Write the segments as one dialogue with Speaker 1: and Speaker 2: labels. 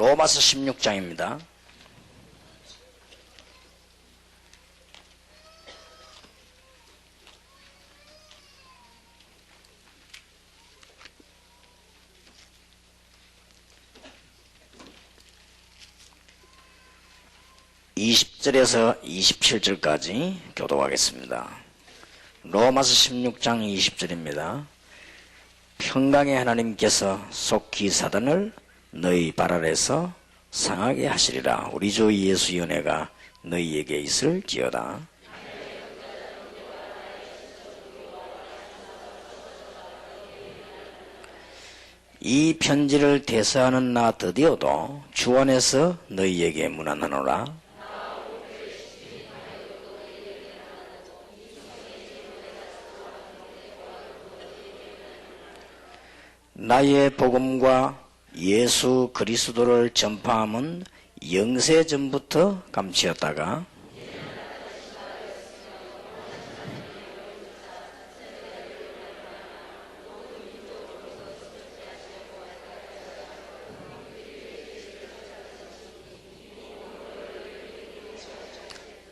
Speaker 1: 로마서 16장입니다. (20절에서) (27절까지) 교독하겠습니다. 로마서 16장 20절입니다. 평강의 하나님께서 속히 사단을 너희 발 아래서 상하게 하시리라. 우리 주 예수의 은혜가 너희에게 있을지어다. 이 편지를 대서하는 나 드디어도 주 안에서 너희에게 문안하노라. 나의 복음과 예수 그리스도를 전파함은 영세전부터 감추었다가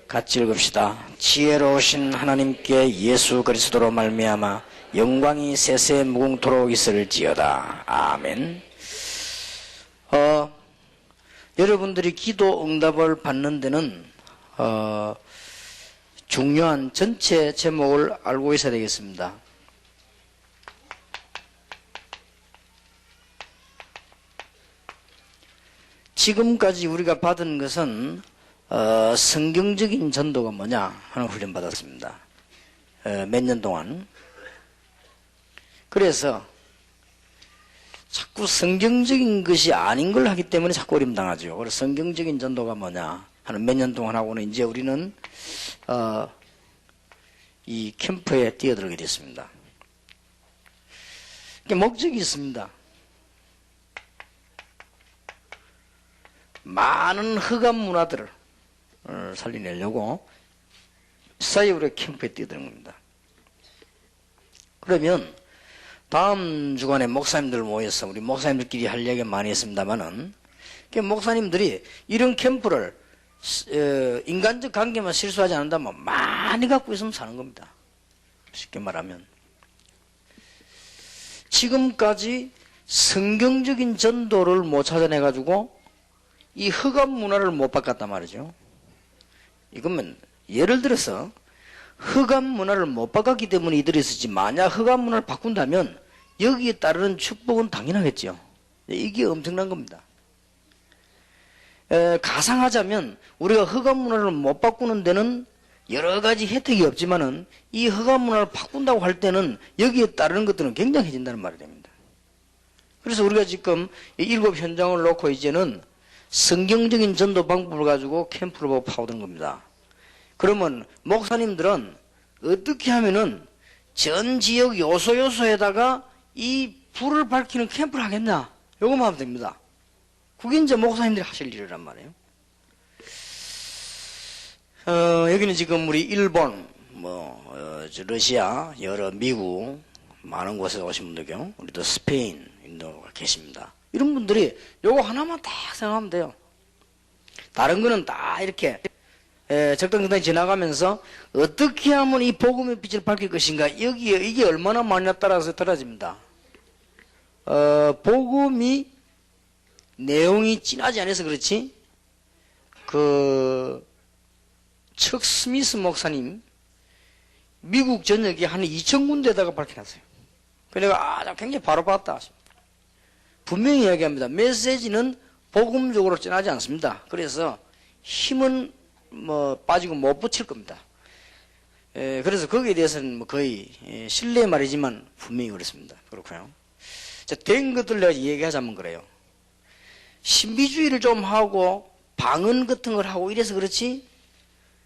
Speaker 1: 같이 읽읍시다. 지혜로우신 하나님께 예수 그리스도로 말미암아 영광이 세세 무궁토록 있을지어다. 아멘. 여러분들이 기도 응답을 받는 데는 중요한 전체 제목을 알고 있어야 되겠습니다. 지금까지 우리가 받은 것은 성경적인 전도가 뭐냐 하는 훈련 받았습니다. 몇 년 동안. 그래서 자꾸 성경적인 것이 아닌 걸 하기 때문에 자꾸 어려움 당하죠. 그래서 성경적인 전도가 뭐냐 하는 몇 년 동안 하고는 이제 우리는 이 캠프에 뛰어들게 됐습니다. 목적이 있습니다. 많은 흑암 문화들을 살려내려고 사이 우리가 캠프에 뛰어드는 겁니다. 그러면 다음 주간에 목사님들 모여서 우리 목사님들끼리 할 얘기 많이 했습니다만은 목사님들이 이런 캠프를 인간적 관계만 실수하지 않는다면 많이 갖고 있으면 사는 겁니다. 쉽게 말하면 지금까지 성경적인 전도를 못 찾아내가지고 이 흑암 문화를 못 바꿨단 말이죠. 이거면 예를 들어서 흑암 문화를 못 바꿨기 때문에 이들이 있었지, 만약 흑암 문화를 바꾼다면 여기에 따르는 축복은 당연하겠죠. 이게 엄청난 겁니다. 가상하자면 우리가 흑암 문화를 못 바꾸는 데는 여러 가지 혜택이 없지만은 이 흑암 문화를 바꾼다고 할 때는 여기에 따르는 것들은 굉장해진다는 말이 됩니다. 그래서 우리가 지금 7 현장을 놓고 이제는 성경적인 전도 방법을 가지고 캠프를 보고 파고든 겁니다. 그러면 목사님들은 어떻게 하면은 전 지역 요소에다가 이 불을 밝히는 캠프를 하겠냐? 요것만 하면 됩니다. 그게 이제 목사님들이 하실 일이란 말이에요. 여기는 지금 우리 일본, 러시아, 여러 미국, 많은 곳에서 오신 분들요. 우리도 스페인, 인도가 계십니다. 이런 분들이 요거 하나만 딱 생각하면 돼요. 다른 거는 다 이렇게 적당히 지나가면서 어떻게 하면 이 복음의 빛을 밝힐 것인가, 여기에 이게 얼마나 많이 따라서 떨어집니다. 복음이 내용이 진하지 않아서 그렇지, 척 스미스 목사님 미국 전역에 한 2,000군데에다가 밝혀놨어요. 그래가 굉장히 바로 봤다. 분명히 이야기합니다. 메시지는 복음적으로 진하지 않습니다. 그래서 힘은 빠지고 못 붙일 겁니다. 그래서 거기에 대해서는 거의 신뢰 말이지만 분명히 그렇습니다. 그렇고요. 자, 된 것들 내가 얘기하자면 그래요. 신비주의를 좀 하고 방언 같은 걸 하고 이래서 그렇지,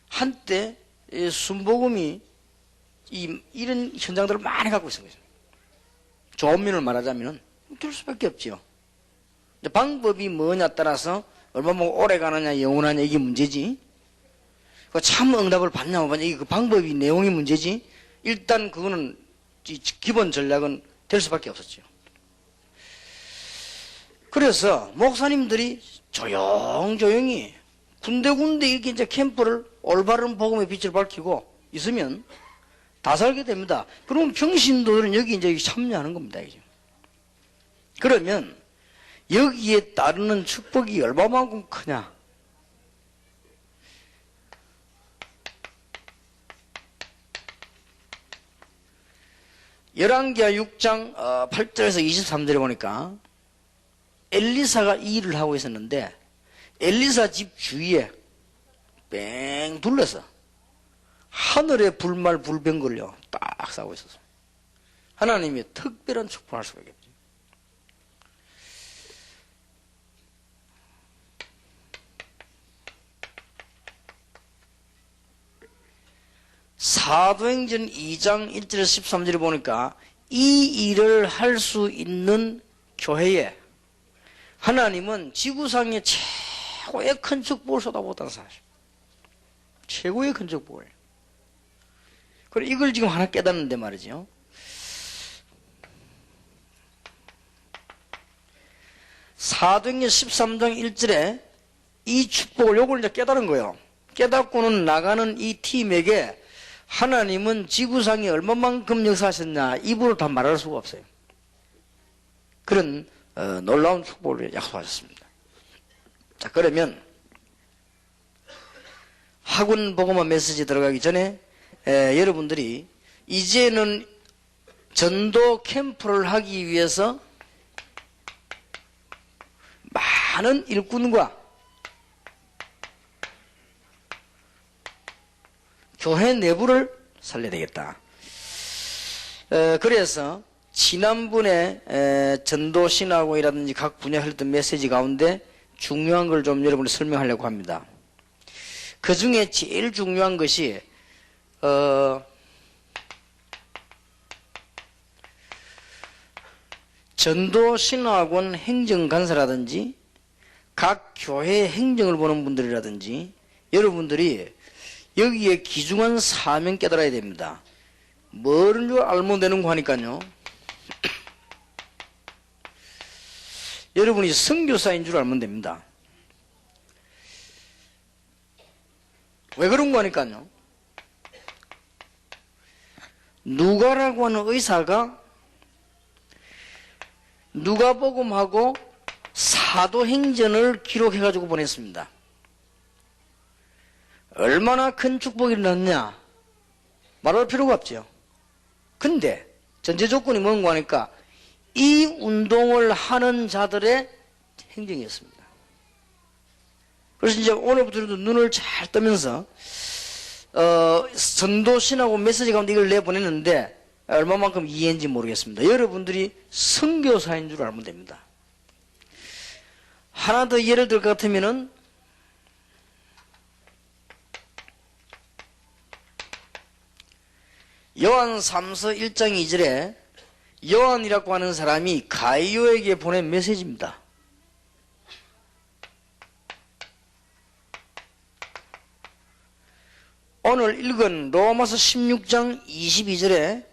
Speaker 1: 한때 순복음이 이런 현장들을 많이 갖고 있는 거죠. 좋은 면을 말하자면 될 수밖에 없죠. 방법이 뭐냐 따라서 얼마나 오래 가느냐 영원하냐 이게 문제지, 참 응답을 받냐 못 받냐 이게 그 방법이 내용이 문제지, 일단 그거는 기본 전략은 될 수밖에 없었죠. 그래서 목사님들이 조용조용히 군데군데 이렇게 이제 캠프를 올바른 복음의 빛을 밝히고 있으면 다 살게 됩니다. 그러면 평신도들은 여기 이제 참여하는 겁니다. 그러면 여기에 따르는 축복이 얼마만큼 크냐? 열왕기하 6장 8절에서 23절에 보니까 엘리사가 이 일을 하고 있었는데 엘리사 집 주위에 뺑 둘러서 하늘에 불말 불병 걸려 딱 싸고 있었어. 하나님이 특별한 축복을 할 수가 있겠죠. 사도행전 2장 1절에서 13절에 보니까 이 일을 할 수 있는 교회에 하나님은 지구상의 최고의 큰 축복을 쏟아부었다는 사실. 최고의 큰 축복을. 그리고 이걸 지금 하나 깨닫는데 말이죠. 사도행전 13장 1절에 이 축복을 요걸 이제 깨달은 거예요. 깨닫고는 나가는 이 팀에게 하나님은 지구상에 얼마만큼 역사하셨냐 입으로 다 말할 수가 없어요. 그런 놀라운 축복을 약속하셨습니다. 자, 그러면 학원 복음화 메시지 들어가기 전에 여러분들이 이제는 전도 캠프를 하기 위해서 많은 일꾼과 교회 내부를 살려야 되겠다. 그래서 지난번에 전도 신학원이라든지 각 분야 했던 메시지 가운데 중요한 걸 좀 여러분이 설명하려고 합니다. 그 중에 제일 중요한 것이 전도 신학원 행정간사라든지 각 교회 행정을 보는 분들이라든지 여러분들이 여기에 귀중한 사명 깨달아야 됩니다. 뭐를 알면 되는 거 하니까요. 여러분이 선교사인 줄 알면 됩니다. 왜 그런 거 하니까요. 누가라고 하는 의사가 누가복음하고 사도행전을 기록해가지고 보냈습니다. 얼마나 큰 축복이 일어났냐 말할 필요가 없죠. 근데 전제 조건이 뭔가 하니까 이 운동을 하는 자들의 행정이었습니다. 그래서 이제 오늘부터도 눈을 잘 뜨면서 전도신하고 메시지 가운데 이걸 내보냈는데 얼마만큼 이해인지 모르겠습니다. 여러분들이 선교사인 줄 알면 됩니다. 하나 더 예를 들 것 같으면은 요한 3서 1장 2절에 요한이라고 하는 사람이 가이오에게 보낸 메시지입니다. 오늘 읽은 로마서 16장 22절에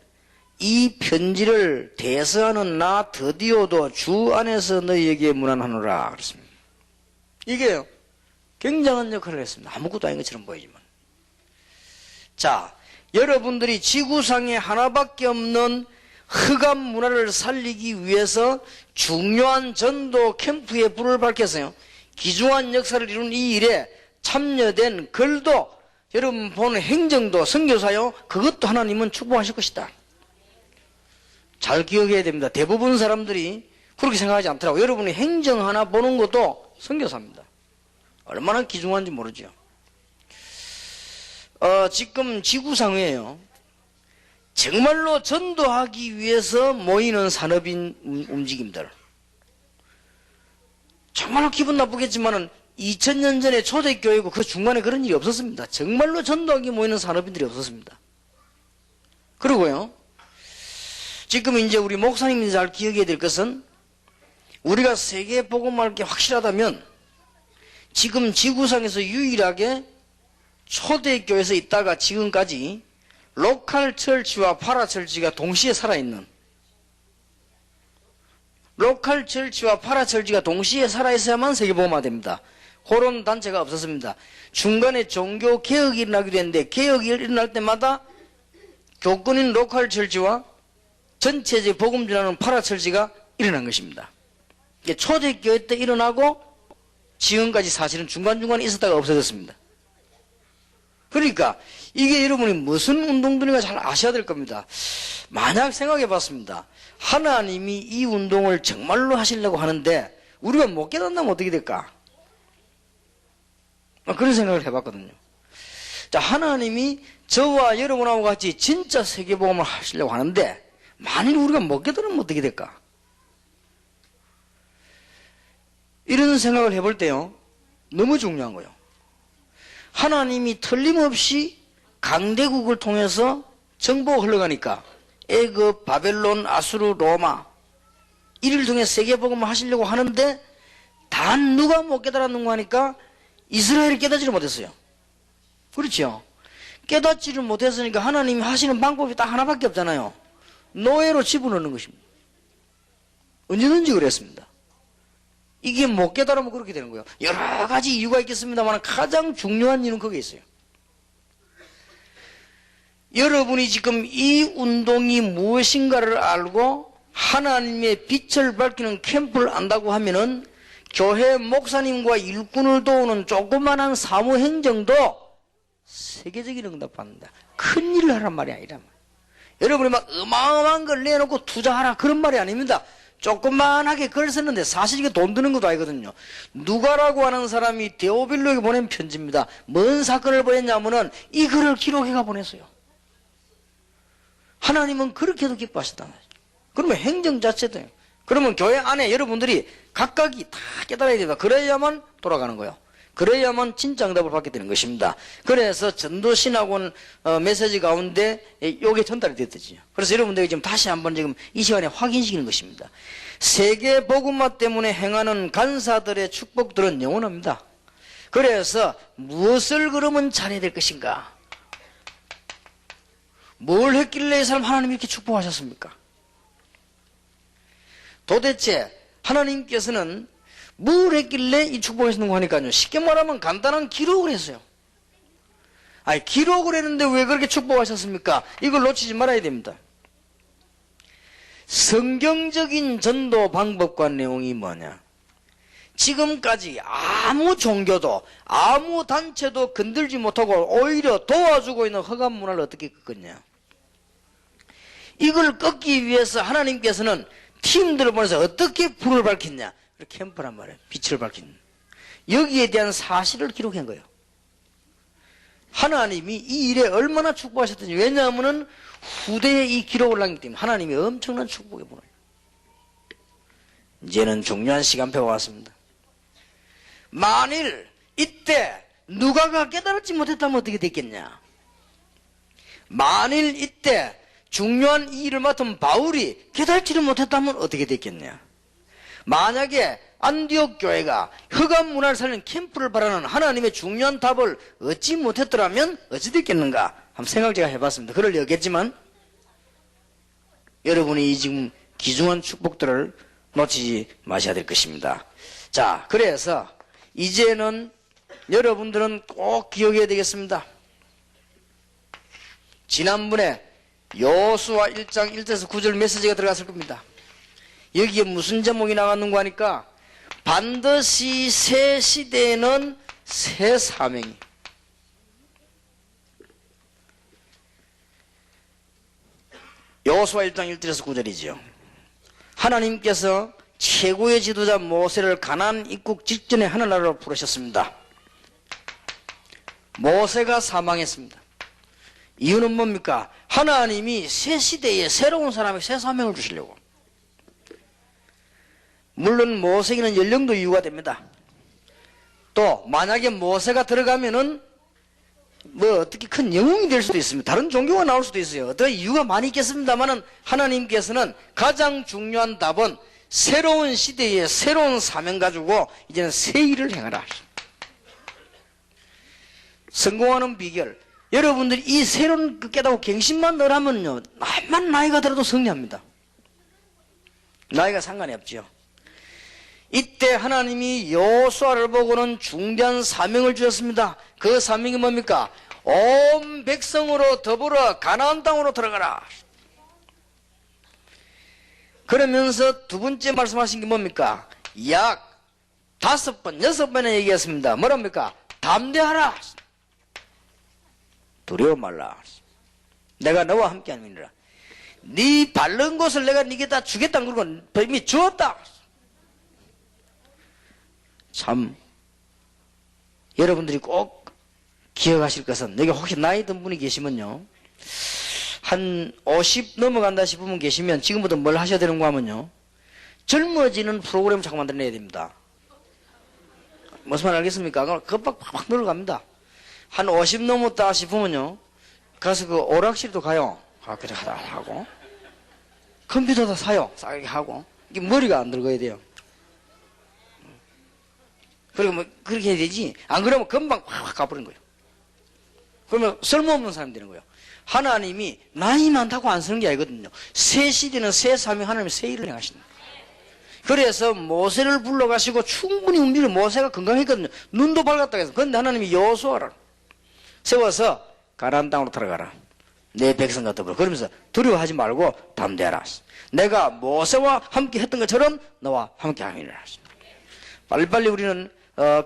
Speaker 1: 이 편지를 대서하는 나 드디어도 주 안에서 너희에게 문안하노라 그랬습니다. 이게 굉장한 역할을 했습니다. 아무것도 아닌 것처럼 보이지만. 자, 여러분들이 지구상에 하나밖에 없는 흑암 문화를 살리기 위해서 중요한 전도 캠프에 불을 밝혀서요. 귀중한 역사를 이룬 이 일에 참여된 글도 여러분 보는 행정도 선교사요. 그것도 하나님은 축복하실 것이다. 잘 기억해야 됩니다. 대부분 사람들이 그렇게 생각하지 않더라고요. 여러분이 행정 하나 보는 것도 선교사입니다. 얼마나 귀중한지 모르죠. 지금 지구상에요. 정말로 전도하기 위해서 모이는 산업인 움직임들. 정말로 기분 나쁘겠지만은 2000년 전에 초대교회고 그 중간에 그런 일이 없었습니다. 정말로 전도하기 모이는 산업인들이 없었습니다. 그리고요. 지금 이제 우리 목사님이 잘 기억해야 될 것은 우리가 세계 복음할 게 확실하다면 지금 지구상에서 유일하게 초대교회에서 있다가 지금까지 로컬 철치와 파라철치가 동시에 살아있는 로컬 철치와 파라철치가 동시에 살아있어야만 세계복음화 됩니다. 그런 단체가 없었습니다. 중간에 종교 개혁이 일어나기도 했는데 개혁이 일어날 때마다 교권인 로컬 철치와 전체적 복음 전하는 파라철치가 일어난 것입니다. 초대교회 때 일어나고 지금까지 사실은 중간중간에 있었다가 없어졌습니다. 그러니까 이게 여러분이 무슨 운동들인가 잘 아셔야 될 겁니다. 만약 생각해 봤습니다. 하나님이 이 운동을 정말로 하시려고 하는데 우리가 못 깨닫는다면 어떻게 될까? 그런 생각을 해봤거든요. 자, 하나님이 저와 여러분하고 같이 진짜 세계복음을 하시려고 하는데 만일 우리가 못 깨달으면 어떻게 될까? 이런 생각을 해볼 때요, 너무 중요한 거예요. 하나님이 틀림없이 강대국을 통해서 정보가 흘러가니까 애굽, 바벨론, 아수르, 로마 이를 통해 세계복음을 하시려고 하는데 단 누가 못 깨달았는가 하니까 이스라엘이 깨닫지를 못했어요. 그렇죠? 깨닫지를 못했으니까 하나님이 하시는 방법이 딱 하나밖에 없잖아요. 노예로 집어넣는 것입니다. 언제든지 그랬습니다. 이게 못 깨달으면 그렇게 되는 거예요. 여러 가지 이유가 있겠습니다만 가장 중요한 이유는 거기에 있어요. 여러분이 지금 이 운동이 무엇인가를 알고 하나님의 빛을 밝히는 캠프를 안다고 하면은 교회 목사님과 일꾼을 도우는 조그만한 사무행정도 세계적인 응답받는다. 큰 일을 하란 말이 아니란 말이에요. 여러분이 막 어마어마한 걸 내놓고 투자하라 그런 말이 아닙니다. 조그만하게 글 썼는데 사실 이게 돈 드는 것도 아니거든요. 누가라고 하는 사람이 데오빌로에게 보낸 편지입니다. 뭔 사건을 보냈냐면은 이 글을 기록해가 보냈어요. 하나님은 그렇게도 기뻐하셨단 말이죠. 그러면 행정 자체도 그러면 교회 안에 여러분들이 각각이 다 깨달아야 됩니다. 그래야만 돌아가는 거예요. 그래야만 진짜 응답을 받게 되는 것입니다. 그래서 전도신학원 메시지 가운데 이게 전달이 됐듯이요. 그래서 여러분들이 지금 다시 한번 지금 이 시간에 확인시키는 것입니다. 세계 복음화 때문에 행하는 간사들의 축복들은 영원합니다. 그래서 무엇을 그러면 잘해야 될 것인가? 뭘 했길래 이 사람 하나님이 이렇게 축복하셨습니까? 도대체 하나님께서는 뭘 했길래 이 축복하시는 거 하니까요. 쉽게 말하면 간단한 기록을 했어요. 아니, 기록을 했는데 왜 그렇게 축복하셨습니까? 이걸 놓치지 말아야 됩니다. 성경적인 전도 방법과 내용이 뭐냐? 지금까지 아무 종교도 아무 단체도 건들지 못하고 오히려 도와주고 있는 허감 문화를 어떻게 꺾었냐? 이걸 꺾기 위해서 하나님께서는 팀들을 보내서 어떻게 불을 밝혔냐? 캠프란 말이에요. 빛을 밝힌. 여기에 대한 사실을 기록한 거예요. 하나님이 이 일에 얼마나 축복하셨든지. 왜냐하면 후대에 이 기록을 남기기 때문에 하나님이 엄청난 축복에 보내요. 이제는 중요한 시간표가 왔습니다. 만일 이때 누가가 깨달지 못했다면 어떻게 됐겠냐? 만일 이때 중요한 이 일을 맡은 바울이 깨달지를 못했다면 어떻게 됐겠냐? 만약에 안디옥 교회가 흑암 문화를 살리는 캠프를 바라는 하나님의 중요한 답을 얻지 못했더라면 어찌 됐겠는가? 한번 생각 제가 해봤습니다. 그럴 리 없겠지만 여러분이 지금 귀중한 축복들을 놓치지 마셔야 될 것입니다. 자, 그래서 이제는 여러분들은 꼭 기억해야 되겠습니다. 지난번에 여호수아 1장 1절에서 9절 메시지가 들어갔을 겁니다. 여기에 무슨 제목이 나왔는가 하니까 반드시 새 시대에는 새 사명이, 여호수아 1장 1절에서 9절이죠. 하나님께서 최고의 지도자 모세를 가나안 입국 직전에 하늘나라로 부르셨습니다. 모세가 사망했습니다. 이유는 뭡니까? 하나님이 새 시대에 새로운 사람에게 새 사명을 주시려고. 물론 모세에게는 연령도 이유가 됩니다. 또 만약에 모세가 들어가면은 뭐 어떻게 큰 영웅이 될 수도 있습니다. 다른 종교가 나올 수도 있어요. 어떤 이유가 많이 있겠습니다만은 하나님께서는 가장 중요한 답은 새로운 시대에 새로운 사명 가지고 이제는 새 일을 행하라. 성공하는 비결, 여러분들이 이 새로운 깨닫고 갱신만 늘 하면요, 나이만 나이가 들어도 승리합니다. 나이가 상관이 없죠. 이때 하나님이 여호수아를 보고는 중대한 사명을 주셨습니다. 그 사명이 뭡니까? 온 백성으로 더불어 가나안 땅으로 들어가라. 그러면서 두 번째 말씀하신 게 뭡니까? 약 5번, 6번에 얘기했습니다. 뭐랍니까? 담대하라. 두려워 말라. 내가 너와 함께 함이니라. 네 바른 곳을 내가 네게 다 주겠다는 그러고 이미 주었다. 참 여러분들이 꼭 기억하실 것은, 여기 혹시 나이 든 분이 계시면요, 한 50 넘어간다 싶으면 계시면 지금부터 뭘 하셔야 되는가 하면요, 젊어지는 프로그램을 자꾸 만들어내야 됩니다. 무슨 말 알겠습니까? 그럼 급박 팍팍 늘어갑니다. 한 50 넘었다 싶으면요, 가서 그 오락실도 가요. 그래 하고 컴퓨터도 사요. 싸게 하고. 이게 머리가 안 들어가야 돼요. 그리고 뭐 그렇게 해야 되지. 안 그러면 금방 확 가버린 거예요. 그러면 쓸모없는 사람이 되는 거예요. 하나님이 나이 많다고 안 쓰는 게 아니거든요. 새 시대는 새 사명, 하나님이 새 일을 행하시는 거예요. 그래서 모세를 불러가시고 충분히 움직이는, 모세가 건강했거든요. 눈도 밝았다고 해서. 그런데 하나님이 여호수아를 세워서 가나안 땅으로 들어가라. 내 백성과 더불어. 그러면서 두려워하지 말고 담대하라. 내가 모세와 함께 했던 것처럼 너와 함께 하리라. 빨리빨리 우리는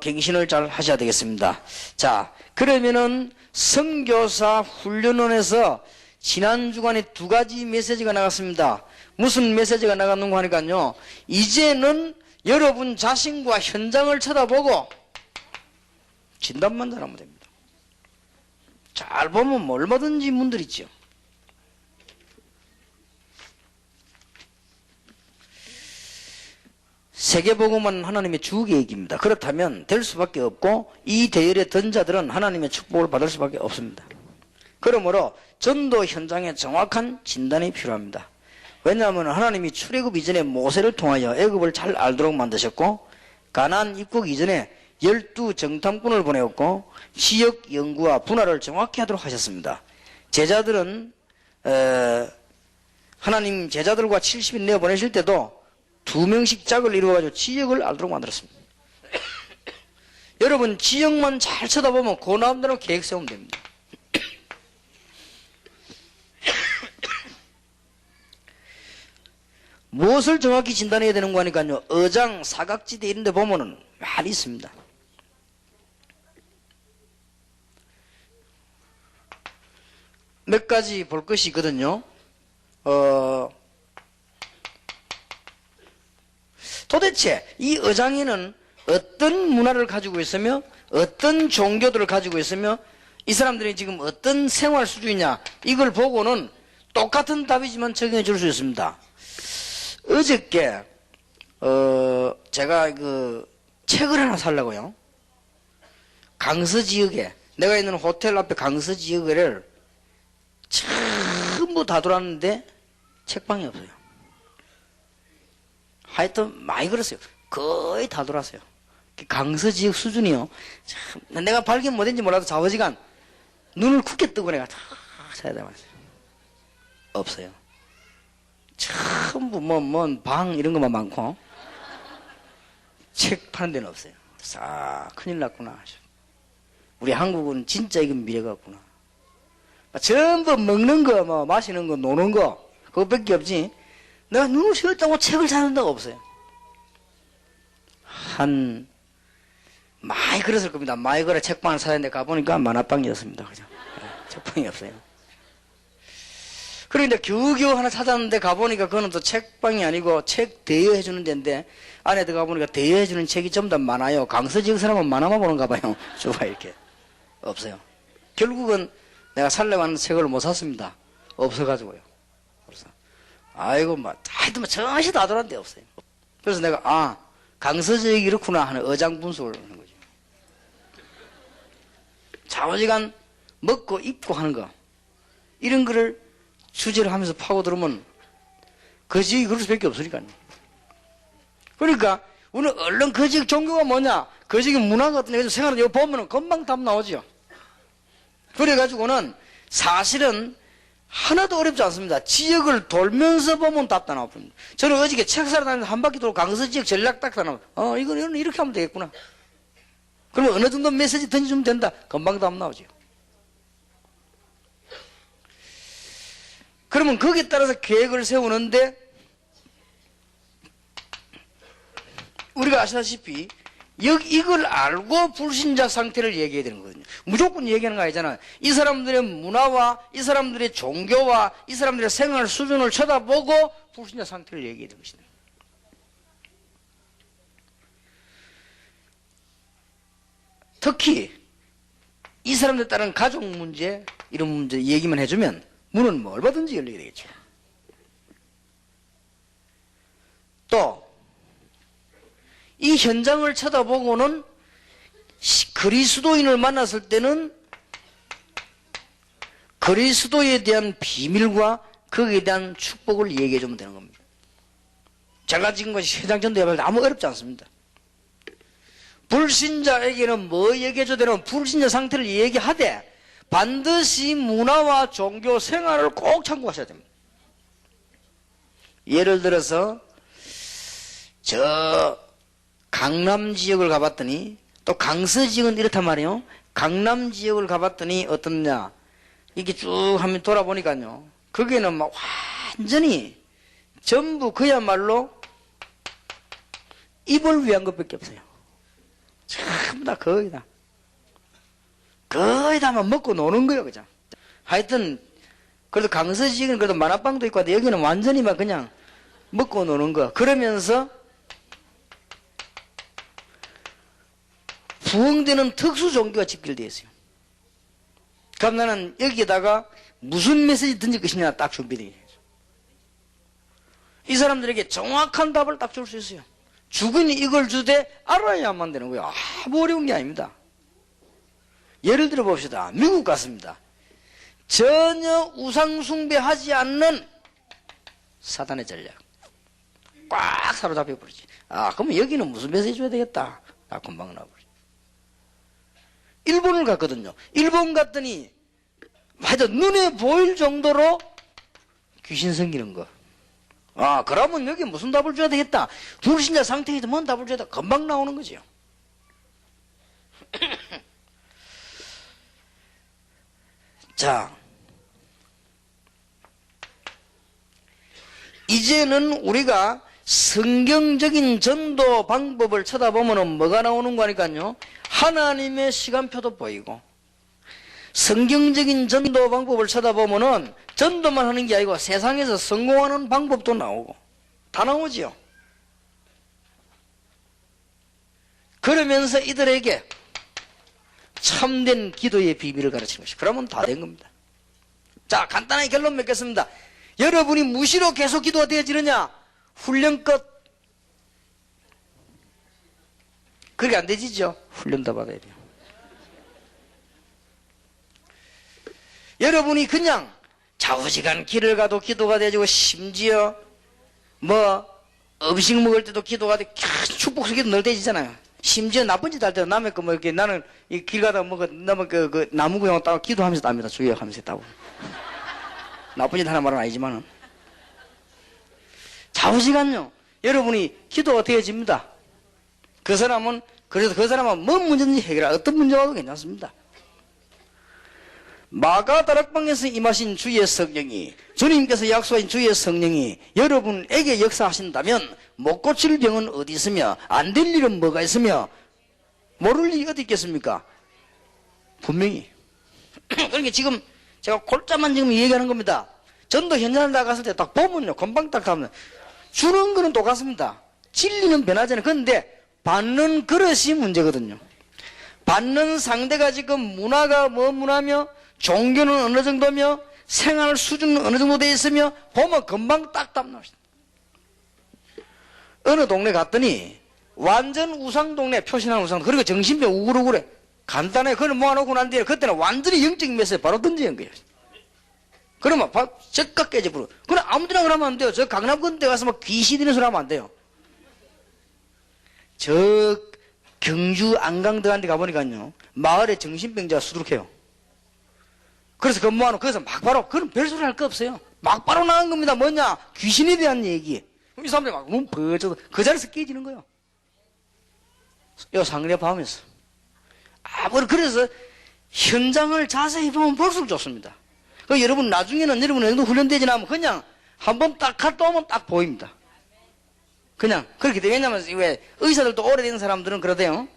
Speaker 1: 갱신을 잘 하셔야 되겠습니다. 자, 그러면은 선교사 훈련원에서 지난 주간에 2가지 메시지가 나갔습니다. 무슨 메시지가 나갔는가 하니까요, 이제는 여러분 자신과 현장을 쳐다보고 진단만 잘하면 됩니다. 잘 보면 얼마든지 문들 있죠. 세계복음은 하나님의 주계획입니다. 그렇다면 될 수밖에 없고, 이 대열에 든 자들은 하나님의 축복을 받을 수밖에 없습니다. 그러므로 전도 현장에 정확한 진단이 필요합니다. 왜냐하면 하나님이 출애굽 이전에 모세를 통하여 애굽을 잘 알도록 만드셨고, 가나안 입국 이전에 12 정탐꾼을 보내었고, 지역 연구와 분할을 정확히 하도록 하셨습니다. 제자들은 하나님 제자들과 70인 내어 보내실 때도 2명씩 짝을 이루어가지고 지역을 알도록 만들었습니다. 여러분, 지역만 잘 쳐다보면 그 나름대로 계획 세우면 됩니다. 무엇을 정확히 진단해야 되는 거 하니까요, 어장, 사각지대 이런 데 보면은 많이 있습니다. 몇 가지 볼 것이 있거든요. 도대체 이 어장에는 어떤 문화를 가지고 있으며 어떤 종교들을 가지고 있으며 이 사람들이 지금 어떤 생활 수준이냐, 이걸 보고는 똑같은 답이지만 적용해 줄 수 있습니다. 어저께 제가 그 책을 하나 사려고요, 강서 지역에, 내가 있는 호텔 앞에 강서 지역을 전부 다 돌았는데 책방이 없어요. 하여튼 많이 걸었어요. 거의 다 돌았어요. 강서 지역 수준이요, 참, 내가 발견 못했는지 몰라도 좌우지간 눈을 굳게 뜨고 내가 다 찾아다녔어요. 없어요. 전부 방 이런 것만 많고 책 파는 데는 없어요. 큰일 났구나. 우리 한국은 진짜 이건 미래가 없구나. 전부 먹는 거, 마시는 거, 노는 거, 그거밖에 없지. 내가 눈을 쉬었다고 책을 사는 데가 없어요. 많이 걸었을 겁니다. 많이 걸어 책방을 사는데 가보니까 만화방이었습니다. 그죠? 책방이 없어요. 그런데 겨우겨우 하나 찾았는데 가보니까 그거는 또 책방이 아니고 책 대여해주는 데인데, 안에 들어가보니까 대여해주는 책이 좀 더 많아요. 강서 지역 사람은 만화만 보는가 봐요. 주가 이렇게. 없어요. 결국은 내가 살려고 하는 책을 못 샀습니다. 없어가지고요. 그래서 아이고, 하여튼 정시 다 돌았는데 없어요. 그래서 내가 강서 지역이 이렇구나 하는 어장 분석을 하는 거죠. 좌우지간 먹고 입고 하는 거, 이런 거를 주제를 하면서 파고 들으면 그 지역이 그럴 수밖에 없으니까요. 그러니까 우리는 얼른 그 지역 종교가 뭐냐, 그 지역 문화가 어떠냐 생각을 보면은 금방 답 나오죠. 그래가지고는 사실은 하나도 어렵지 않습니다. 지역을 돌면서 보면 답 다 나옵니다. 저는 어저께 책 사러 다니면서 한 바퀴 돌고 강서 지역 전략 딱 다 나와요. 이건 이렇게 하면 되겠구나. 그러면 어느 정도 메시지 던져주면 된다. 금방 답 나오죠. 그러면 거기에 따라서 계획을 세우는데 우리가 아시다시피 이걸 알고 불신자 상태를 얘기해야 되는 거거든요. 무조건 얘기하는 거 아니잖아. 이 사람들의 문화와 이 사람들의 종교와 이 사람들의 생활 수준을 쳐다보고 불신자 상태를 얘기해야 되는 것이다. 특히 이 사람들에 따른 가족 문제 이런 문제 얘기만 해주면 문은 뭐 얼마든지 열리게 되겠죠. 또 이 현장을 쳐다보고는 그리스도인을 만났을 때는 그리스도에 대한 비밀과 거기에 대한 축복을 얘기해 주면 되는 겁니다. 제가 지금까지 회장전도 해봤는데 아무 어렵지 않습니다. 불신자에게는 뭐 얘기해 줘야 되는 불신자 상태를 얘기하되 반드시 문화와 종교 생활을 꼭 참고하셔야 됩니다. 예를 들어서 저 강남 지역을 가봤더니 또 강서 지역은 이렇단 말이에요. 강남 지역을 가봤더니 어떻냐 이렇게 쭉 한번 돌아보니까요 거기에는 막 완전히 전부 그야말로 입을 위한 것밖에 없어요. 전부 다 거의 다만 먹고 노는 거예요. 그죠? 하여튼 그래도 강서 지역은 그래도 만화방도 있고 한데 여기는 완전히 막 그냥 먹고 노는 거. 그러면서 부흥되는 특수 종교가 집결되어 있어요. 그럼 나는 여기에다가 무슨 메시지 던질 것이냐 딱 준비되어 있어요. 이 사람들에게 정확한 답을 딱 줄 수 있어요. 죽은이 이걸 주되 알아야만 되는 거예요. 아무 어려운 게 아닙니다. 예를 들어 봅시다. 미국 같습니다. 전혀 우상숭배하지 않는 사단의 전략. 꽉 사로잡혀 버리지. 그러면 여기는 무슨 메시지 줘야 되겠다. 금방 나와버리지. 일본을 갔거든요. 일본 갔더니 하여튼 눈에 보일 정도로 귀신 생기는 거. 그러면 여기 무슨 답을 줘야 되겠다. 불신자 상태에도 뭔 답을 줘야 돼. 금방 나오는 거죠. 자, 이제는 우리가 성경적인 전도 방법을 쳐다보면 뭐가 나오는 거니까요. 하나님의 시간표도 보이고 성경적인 전도 방법을 쳐다보면은 전도만 하는 게 아니고 세상에서 성공하는 방법도 나오고 다 나오지요. 그러면서 이들에게 참된 기도의 비밀을 가르치는 것이 그러면 다 된 겁니다. 자, 간단하게 결론 맺겠습니다. 여러분이 무시로 계속 기도가 되어지느냐? 훈련 끝. 그렇게 안 되지죠? 훈련도 받아야 돼요. 여러분이 그냥 좌우지간 길을 가도 기도가 되어지고 심지어 음식 먹을 때도 기도가 돼 축복스 기도 늘 되지잖아요. 심지어 나쁜 짓 할 때도 남의 거 이렇게 나는 이 길 가다가 남의 그 나무 구경 따고 기도하면서 땁니다. 주의하면서 따고. 나쁜 짓 하는 말은 아니지만은. 좌우지간요. 여러분이 기도가 되어집니다. 그래서 그 사람은 뭔 문제든지 해결하 어떤 문제가 와도 괜찮습니다. 마가 다락방에서 임하신 주의 성령이 주님께서 약속하신 주의 성령이 여러분에게 역사하신다면 못 고칠 병은 어디 있으며 안 될 일은 뭐가 있으며 모를 일이 어디 있겠습니까? 분명히. 그러니까 지금 제가 골자만 지금 얘기하는 겁니다. 전도 현장을 나갔을 때 딱 보면요. 금방 딱 하면 주는 거는 똑같습니다. 진리는 변하잖아요. 그런데 받는 그릇이 문제거든요. 받는 상대가 지금 문화가 뭐 문화며 종교는 어느 정도며 생활 수준은 어느 정도 돼 있으며 보면 금방 딱 답 나옵니다. 어느 동네 갔더니 완전 우상 동네 표신한 우상 그리고 정신병 우글우글해. 간단해. 그걸 모아놓고 난 뒤에 그때는 완전히 영적인 메시지 바로 던지는 거예요. 그러면 적각 깨져버려. 그럼 아무데나 그러면 안 돼요. 저 강남 건대 가서 막 귀신 들리는 소리 하면 안 돼요. 저 경주 안강 들어간 데 가보니까요. 마을에 정신병자가 수두룩해요. 그래서 근무하는 거기서 막 바로, 그럼 별소리 할 거 없어요. 막 바로 나간 겁니다. 뭐냐? 귀신에 대한 얘기. 그럼 이 사람들이 막 눈 벌쩍 그 자리에서 깨지는 거예요. 요 상례 밤에서. 그래서 현장을 자세히 보면 볼수록 좋습니다. 여러분 나중에는 여러분 정도 훈련되지 않으면 그냥 한번 딱 갔다 오면 딱 보입니다. 그냥 그렇게 돼요. 왜냐면 왜 의사들도 오래된 사람들은 그러대요.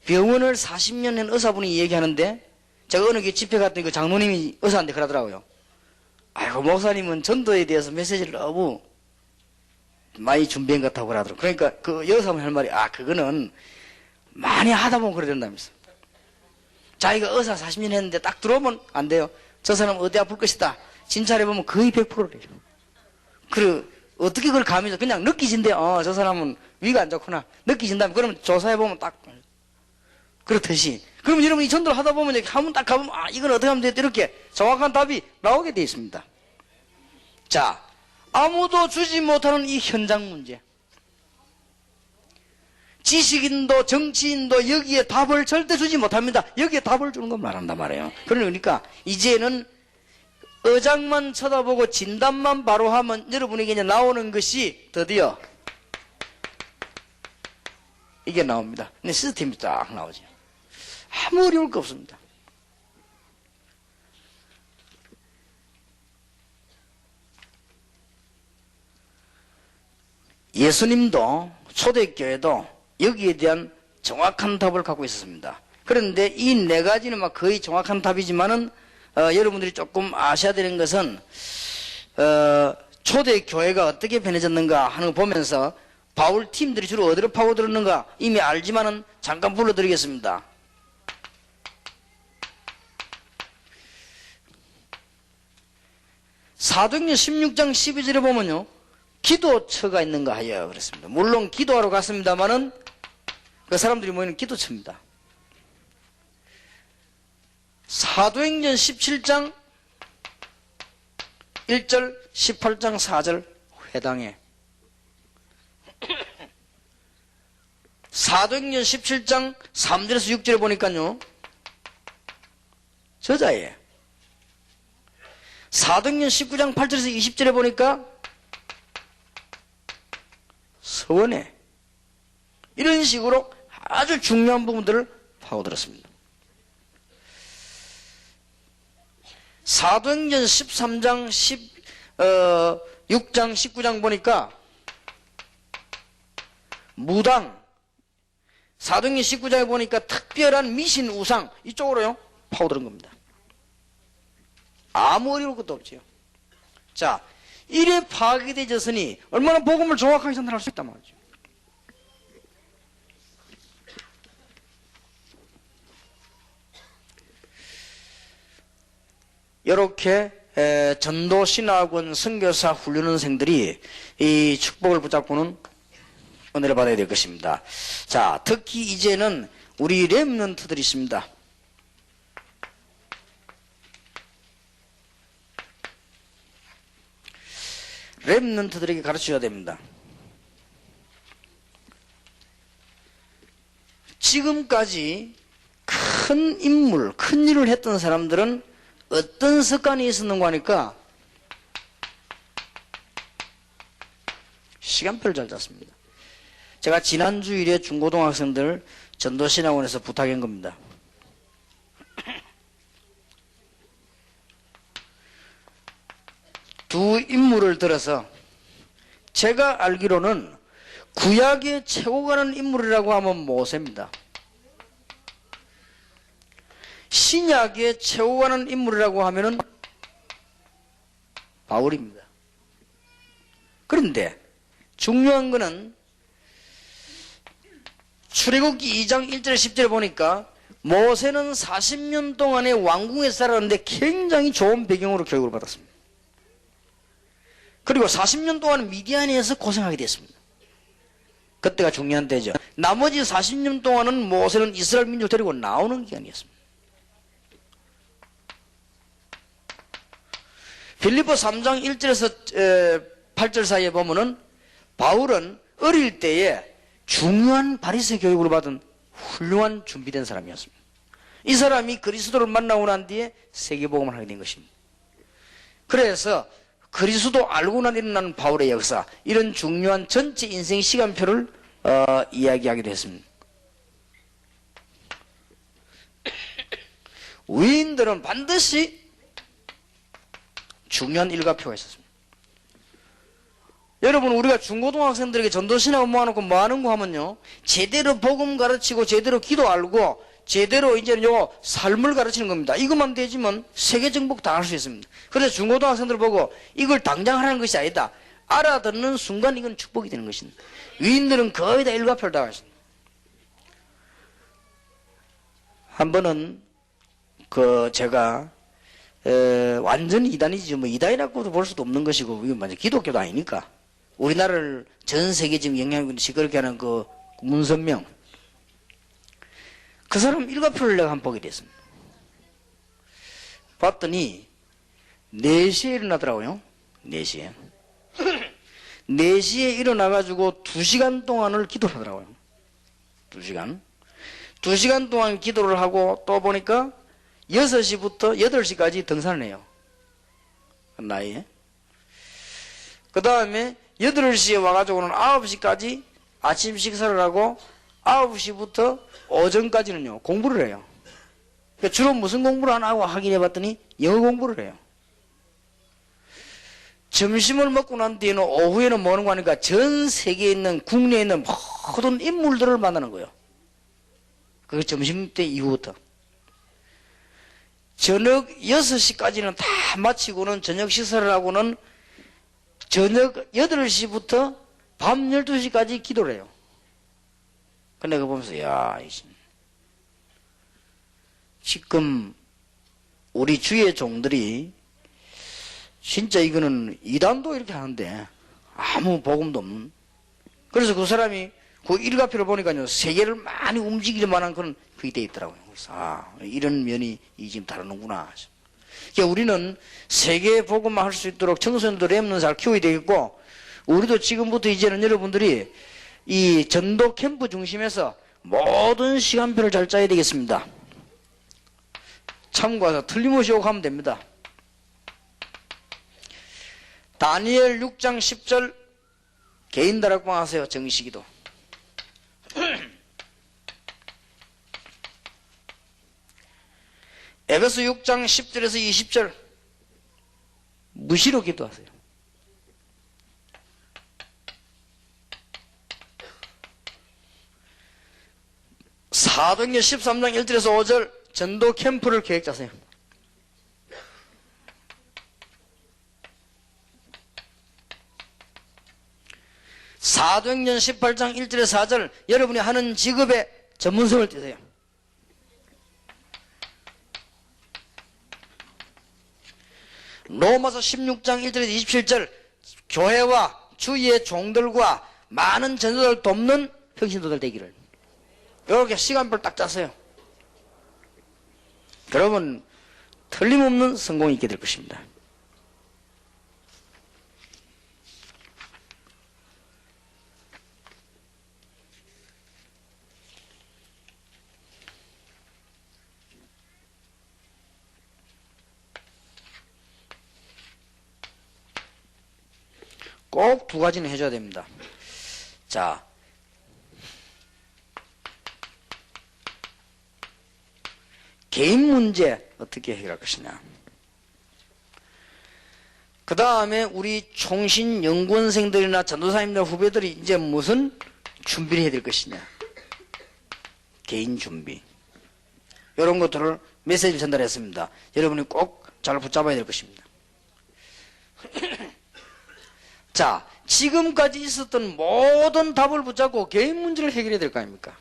Speaker 1: 병원을 40년 된 의사분이 얘기하는데 제가 어느 게 집회 갔더니 그 장로님이 의사한테 그러더라고요. 아이고 목사님은 전도에 대해서 메시지를 너무 많이 준비한 것 같다고 그러더라고요. 그러니까 그 여사분이 할 말이 그거는 많이 하다 보면 그래 된다면서. 자기가 의사 40년 했는데 딱 들어오면 안 돼요. 저 사람 어디 아플 것이다. 진찰해보면 거의 100%래요. 그리고 어떻게 그걸 감히 그냥 느끼진대. 저 사람은 위가 안 좋구나. 느끼진다면 그러면 조사해보면 딱 그렇듯이. 그러면 여러분이 전도를 하다 보면 이렇게 한번 딱 가보면 이건 어떻게 하면 되겠다. 이렇게 정확한 답이 나오게 되어 있습니다. 자, 아무도 주지 못하는 이 현장 문제. 지식인도 정치인도 여기에 답을 절대 주지 못합니다. 여기에 답을 주는 건 말한단 말이에요. 그러니까 이제는 의장만 쳐다보고 진단만 바로 하면 여러분에게 이제 나오는 것이 드디어 이게 나옵니다. 근데 시스템이 딱 나오죠. 아무 어려울 거 없습니다. 예수님도 초대교회도 여기에 대한 정확한 답을 갖고 있었습니다. 그런데 이 네 가지는 막 거의 정확한 답이지만은 여러분들이 조금 아셔야 되는 것은 초대교회가 어떻게 변해졌는가 하는 거 보면서 바울 팀들이 주로 어디로 파고들었는가 이미 알지만은 잠깐 불러드리겠습니다. 사도행전 16장 12절에 보면요. 기도처가 있는가 하여 그랬습니다. 물론 기도하러 갔습니다만은 그 사람들이 모이는 기도처입니다. 사도행전 17장 1절 18장 4절 회당에 사도행전 17장 3절에서 6절에 보니까요. 저자에 사도행전 19장 8절에서 20절에 보니까 서원에 이런 식으로 아주 중요한 부분들을 파고들었습니다. 사도행전 13장 6장 19장 보니까 무당 사도행전 19장에 보니까 특별한 미신 우상 이쪽으로요 파고드는 겁니다. 아무 어려울 것도 없지요. 자, 이래 파괴되졌으니 얼마나 복음을 정확하게 전달할 수 있단 말이죠. 이렇게 전도신학원 선교사 훈련원생들이 이 축복을 붙잡고는 은혜를 받아야 될 것입니다. 자, 특히 이제는 우리 렘넌트들이 있습니다. 렘넌트들에게 가르쳐야 됩니다. 지금까지 큰 인물, 큰 일을 했던 사람들은 어떤 습관이 있었는가 하니까 시간표를 잘 짰습니다. 제가 지난주일에 중고등학생들 전도신학원에서 부탁한 겁니다. 두 인물을 들어서 제가 알기로는 구약의 최고 가는 인물이라고 하면 모세입니다. 신약의 최고 가는 인물이라고 하면은 바울입니다. 그런데 중요한 거는 출애굽기 2장 1절 10절에 보니까 모세는 40년 동안에 왕궁에 살았는데 굉장히 좋은 배경으로 교육을 받았습니다. 그리고 40년 동안 미디안에서 고생하게 됐습니다. 그때가 중요한 때죠. 나머지 40년 동안은 모세는 이스라엘 민족을 데리고 나오는 기간이었습니다. 빌립보 3장 1절에서 8절 사이에 보면은 바울은 어릴 때에 중요한 바리새 교육을 받은 훌륭한 준비된 사람이었습니다. 이 사람이 그리스도를 만나고 난 뒤에 세계복음을 하게 된 것입니다. 그래서 그리스도 알고 난 일어나는 바울의 역사, 이런 중요한 전체 인생 시간표를 이야기하기도 했습니다. 위인들은 반드시 중요한 일과표가 있었습니다. 여러분, 우리가 중고등학생들에게 전도신학을 모아놓고 뭐 하는 거 하면요, 제대로 복음 가르치고 제대로 기도 알고 제대로 이제는 요 삶을 가르치는 겁니다. 이것만 되지만 세계 정복 당할 수 있습니다. 그래서 중고등학생들 보고 이걸 당장 하라는 것이 아니다, 알아듣는 순간 이건 축복이 되는 것입니다. 위인들은 거의 다 일과표를 다 하십니다. 한 번은 제가 완전히 이단이지, 뭐 이단이라고도 볼 수도 없는 것이고, 이건 완전 기독교도 아니니까. 우리나라를 전 세계 지금 영향을 시끄럽게 하는 그 문선명, 그 사람 일과표를 내가 한번 보게 됐습니다. 봤더니 4시에 일어나더라고요. 4시에 4시에 일어나가지고 2시간 동안을 기도를 하더라고요. 2시간 동안 기도를 하고, 또 보니까 6시부터 8시까지 등산을 해요. 그 나이에. 그 다음에 8시에 와가지고는 9시까지 아침 식사를 하고, 9시부터 오전까지는요, 공부를 해요. 그러니까 주로 무슨 공부를 하나 확인해 봤더니 영어 공부를 해요. 점심을 먹고 난 뒤에는 오후에는 뭐 하는 거 하니까 전 세계에 있는, 국내에 있는 모든 인물들을 만나는 거예요. 그 점심때 이후부터. 저녁 6시까지는 다 마치고는 저녁 식사를 하고는 저녁 8시부터 밤 12시까지 기도를 해요. 근데 그거 보면서, 야, 지금 우리 주의 종들이 진짜 이거는 이단도 이렇게 하는데 아무 복음도 없는. 그래서 그 사람이 그 일과표를 보니까요, 세계를 많이 움직일 만한 그런 그게 돼 있더라고요. 그래서 이런 면이 지금 다루는구나. 그러니까 우리는 세계 복음만 할 수 있도록 청소년들 랩는 잘 키워야 되겠고, 우리도 지금부터 이제는 여러분들이 이 전도 캠프 중심에서 모든 시간표를 잘 짜야 되겠습니다. 참고해서 틀림없이 욕하면 됩니다. 다니엘 6장 10절 개인 다락방 하세요. 정시기도. 에베소 6장 10절에서 20절 무시로 기도하세요. 사도행전 13장 1절에서 5절 전도 캠프를 계획 짜세요. 사도행전 18장 1절에서 4절 여러분이 하는 직업의 전문성을 띄세요. 로마서 16장 1절에서 27절 교회와 주위의 종들과 많은 전도자를 돕는 평신도들 되기를. 이렇게 시간표를 딱 짜세요. 그러면 틀림없는 성공이 있게 될 것입니다. 꼭 2가지는 해줘야 됩니다. 자, 개인 문제 어떻게 해결할 것이냐. 그 다음에 우리 총신 연구원생들이나 전도사님들 후배들이 이제 무슨 준비를 해야 될 것이냐. 개인 준비. 이런 것들을 메시지를 전달했습니다. 여러분이 꼭 잘 붙잡아야 될 것입니다. 자, 지금까지 있었던 모든 답을 붙잡고 개인 문제를 해결해야 될 거 아닙니까?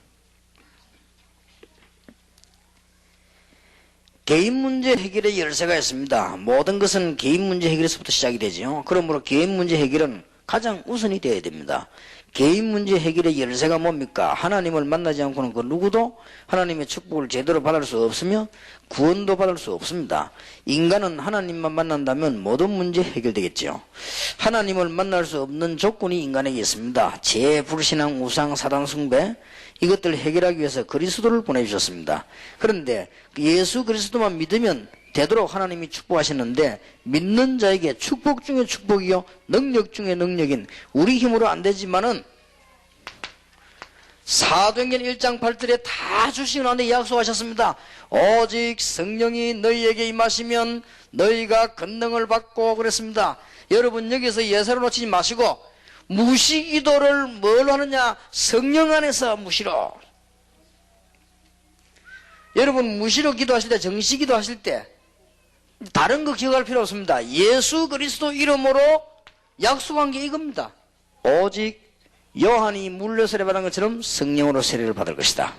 Speaker 1: 개인 문제 해결의 열쇠가 있습니다. 모든 것은 개인 문제 해결에서부터 시작이 되죠. 그러므로 개인 문제 해결은 가장 우선이 되어야 됩니다. 개인 문제 해결의 열쇠가 뭡니까? 하나님을 만나지 않고는 그 누구도 하나님의 축복을 제대로 받을 수 없으며 구원도 받을 수 없습니다. 인간은 하나님만 만난다면 모든 문제 해결되겠죠. 하나님을 만날 수 없는 조건이 인간에게 있습니다. 죄, 불신앙, 우상, 사단 숭배, 이것들을 해결하기 위해서 그리스도를 보내주셨습니다. 그런데 예수 그리스도만 믿으면 되도록 하나님이 축복하시는데, 믿는 자에게 축복 중에 축복이요 능력 중에 능력인, 우리 힘으로 안 되지만은 사도행전 1장 8절에 다 주시고 나한테 약속하셨습니다. 오직 성령이 너희에게 임하시면 너희가 권능을 받고 그랬습니다. 여러분, 여기서 예사를 놓치지 마시고 무시기도를 뭘 하느냐? 성령 안에서 무시로. 여러분, 무시로 기도하실 때, 정시기도 하실 때 다른 거 기억할 필요 없습니다. 예수 그리스도 이름으로 약속한 게 이겁니다. 오직 요한이 물로 세례받은 것처럼 성령으로 세례를 받을 것이다.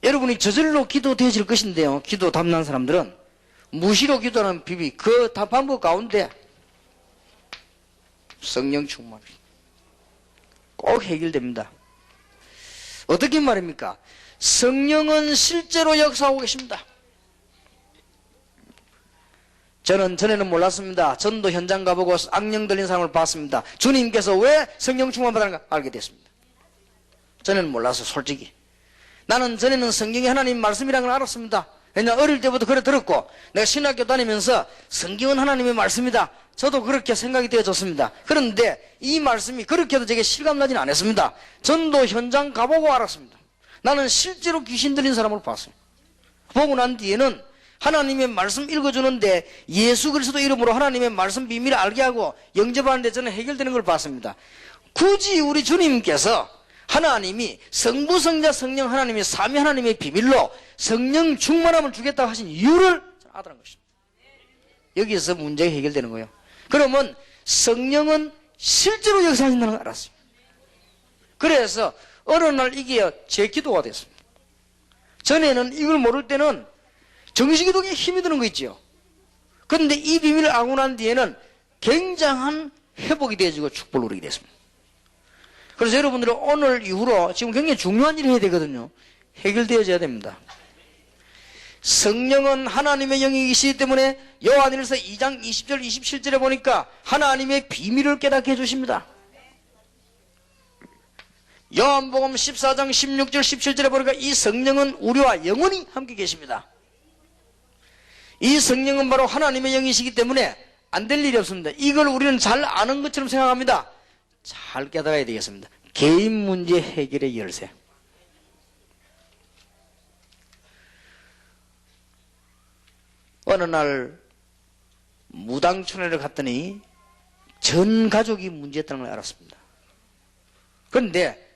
Speaker 1: 여러분이 저절로 기도되어질 것인데요, 기도 담난 사람들은 무시로 기도하는 비비, 그 방법 가운데 성령 충만 꼭 해결됩니다. 어떻게 말입니까? 성령은 실제로 역사하고 계십니다. 저는 전에는 몰랐습니다. 전도 현장 가보고 악령 들린 사람을 봤습니다. 주님께서 왜 성령 충만 받았는가 알게 됐습니다. 전에는 몰라서 솔직히. 나는 전에는 성경이 하나님 말씀이라는 걸 알았습니다. 왜냐, 어릴 때부터 그래 들었고, 내가 신학교 다니면서 성경은 하나님의 말씀이다, 저도 그렇게 생각이 되어졌습니다. 그런데 이 말씀이 그렇게도 제게 실감나지는 않았습니다. 전도 현장 가보고 알았습니다. 나는 실제로 귀신 들린 사람을 봤어요. 보고 난 뒤에는 하나님의 말씀 읽어주는데 예수 그리스도 이름으로 하나님의 말씀 비밀을 알게 하고 영접하는데 저는 해결되는 걸 봤습니다. 굳이 우리 주님께서 하나님이 성부, 성자, 성령 하나님의 삼위 하나님의 비밀로 성령 충만함을 주겠다고 하신 이유를 알아는 것입니다. 여기서 문제가 해결되는 거예요. 그러면 성령은 실제로 역사하신다는 걸 알았어요. 그래서 어느 날 이게 제 기도가 됐습니다. 전에는 이걸 모를 때는 정식기도에 힘이 드는 거 있죠. 그런데 이 비밀을 알고 난 뒤에는 굉장한 회복이 되어지고 축복을 누리게 됐습니다. 그래서 여러분들은 오늘 이후로 지금 굉장히 중요한 일을 해야 되거든요. 해결되어져야 됩니다. 성령은 하나님의 영이시기 때문에 요한일서 2장 20절 27절에 보니까 하나님의 비밀을 깨닫게 해주십니다. 요한복음 14장 16절 17절에 보니까 이 성령은 우리와 영원히 함께 계십니다. 이 성령은 바로 하나님의 영이시기 때문에 안 될 일이 없습니다. 이걸 우리는 잘 아는 것처럼 생각합니다. 잘 깨달아야 되겠습니다. 개인 문제 해결의 열쇠. 어느 날 무당촌에 갔더니 전 가족이 문제였다는 걸 알았습니다. 그런데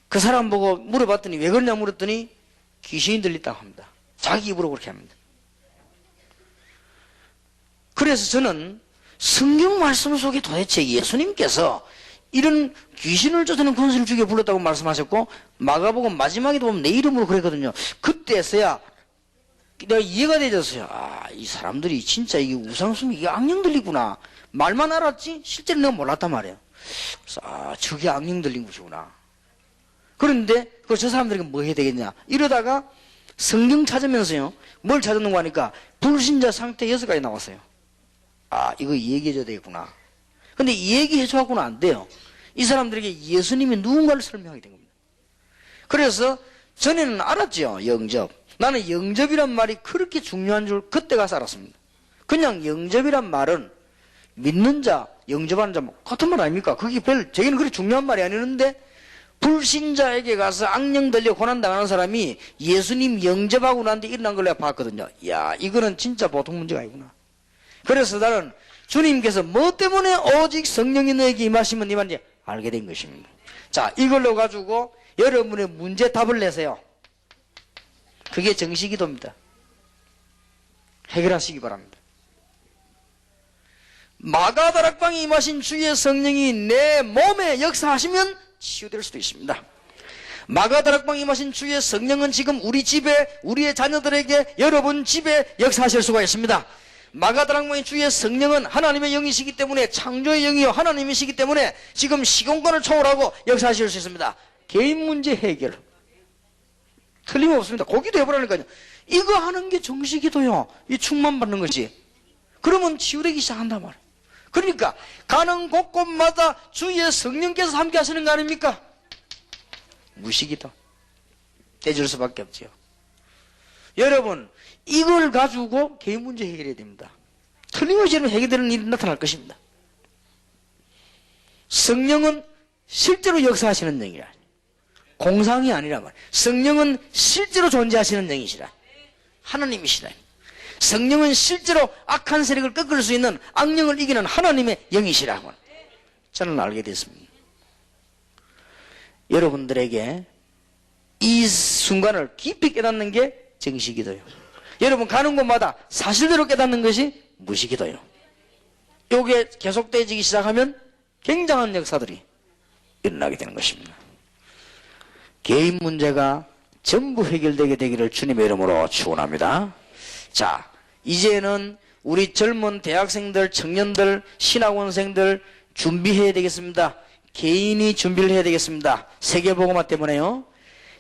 Speaker 1: 그 사람 보고 물어봤더니 왜 그러냐 물었더니 귀신이 들렸다고 합니다. 자기 입으로 그렇게 합니다. 그래서 저는 성경 말씀 속에 도대체 예수님께서 이런 귀신을 쫓아내는 권세를 주게 불렀다고 말씀하셨고, 마가복음 마지막에도 보면 내 이름으로 그랬거든요. 그때서야 내가 이해가 되졌어요. 아, 이 사람들이 진짜 이게 우상숭배, 이게 악령 들리구나. 말만 알았지 실제로 내가 몰랐단 말이에요. 그래서 아, 저게 악령 들린 것이구나. 그런데 저 사람들에게 뭐 해야 되겠냐 이러다가 성경 찾으면서요, 뭘 찾았는가 하니까 불신자 상태 6가지 나왔어요. 아, 이거 얘기해줘야 되겠구나. 근데 얘기해줘갖고는 안 돼요. 이 사람들에게 예수님이 누군가를 설명하게 된 겁니다. 그래서 전에는 알았죠, 영접. 나는 영접이란 말이 그렇게 중요한 줄 그때 가서 알았습니다. 그냥 영접이란 말은 믿는 자, 영접하는 자, 같은 말 아닙니까? 그게 제게는 그렇게 중요한 말이 아니었는데, 불신자에게 가서 악령 들려 고난당하는 사람이 예수님 영접하고 난 뒤에 일어난 걸 내가 봤거든요. 이야, 이거는 진짜 보통 문제가 아니구나. 그래서 나는 주님께서 뭐 때문에 오직 성령이 너에게 임하시면 임한지 알게 된 것입니다. 자, 이걸로 가지고 여러분의 문제 답을 내세요. 그게 정시기도입니다. 해결하시기 바랍니다. 마가다락방에 임하신 주의 성령이 내 몸에 역사하시면 치유될 수도 있습니다. 마가다락방에 임하신 주의 성령은 지금 우리 집에, 우리의 자녀들에게, 여러분 집에 역사하실 수가 있습니다. 마가다락방의 주의 성령은 하나님의 영이시기 때문에, 창조의 영이요 하나님이시기 때문에 지금 시공간을 초월하고 역사하실 수 있습니다. 개인 문제 해결 틀림없습니다. 고기도 해보라니까요. 이거 하는 게 정식기도요. 이 충만 받는 거지. 그러면 치유되기 시작한단 말이에요. 그러니까 가는 곳곳마다 주의 성령께서 함께 하시는 거 아닙니까? 무시기도 떼줄 수밖에 없죠. 여러분, 이걸 가지고 개인 문제 해결해야 됩니다. 틀림없이 해결되는 일이 나타날 것입니다. 성령은 실제로 역사하시는 영이라, 공상이 아니라 말이에요. 성령은 실제로 존재하시는 영이시라, 하나님이시라. 성령은 실제로 악한 세력을 꺾을 수 있는, 악령을 이기는 하나님의 영이시라고 저는 알게 됐습니다. 여러분들에게 이 순간을 깊이 깨닫는 게 정식기도예요. 여러분 가는 곳마다 사실대로 깨닫는 것이 무시기도예요. 이게 계속되기 시작하면 굉장한 역사들이 일어나게 되는 것입니다. 개인 문제가 전부 해결되게 되기를 주님의 이름으로 축원합니다. 자, 이제는 우리 젊은 대학생들, 청년들, 신학원생들 준비해야 되겠습니다. 개인이 준비를 해야 되겠습니다. 세계복음화 때문에요.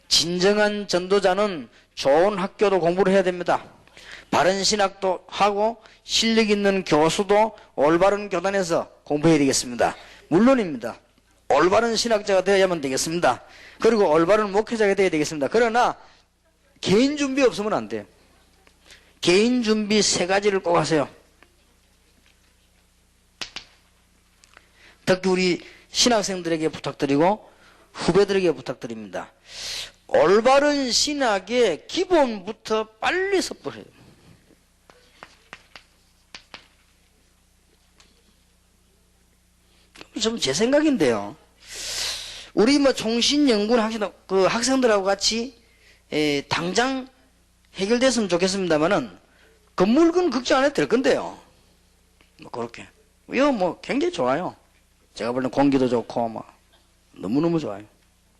Speaker 1: 진정한 전도자는 좋은 학교도 공부를 해야 됩니다. 바른 신학도 하고 실력 있는 교수도 올바른 교단에서 공부해야 되겠습니다. 물론입니다. 올바른 신학자가 되어야만 되겠습니다. 그리고 올바른 목회자가 되어야 되겠습니다. 그러나 개인 준비 없으면 안 돼요. 개인 준비 3가지를 꼭 하세요. 특히 우리 신학생들에게 부탁드리고 후배들에게 부탁드립니다. 올바른 신학의 기본부터 빨리 섭부해요. 좀 제 생각인데요. 우리 총신연구원 학생들하고 같이 당장 해결됐으면 좋겠습니다만은 건물은 걱정 안 해도 될 건데요. 그렇게. 이거 굉장히 좋아요. 제가 볼 때 공기도 좋고 너무너무 좋아요.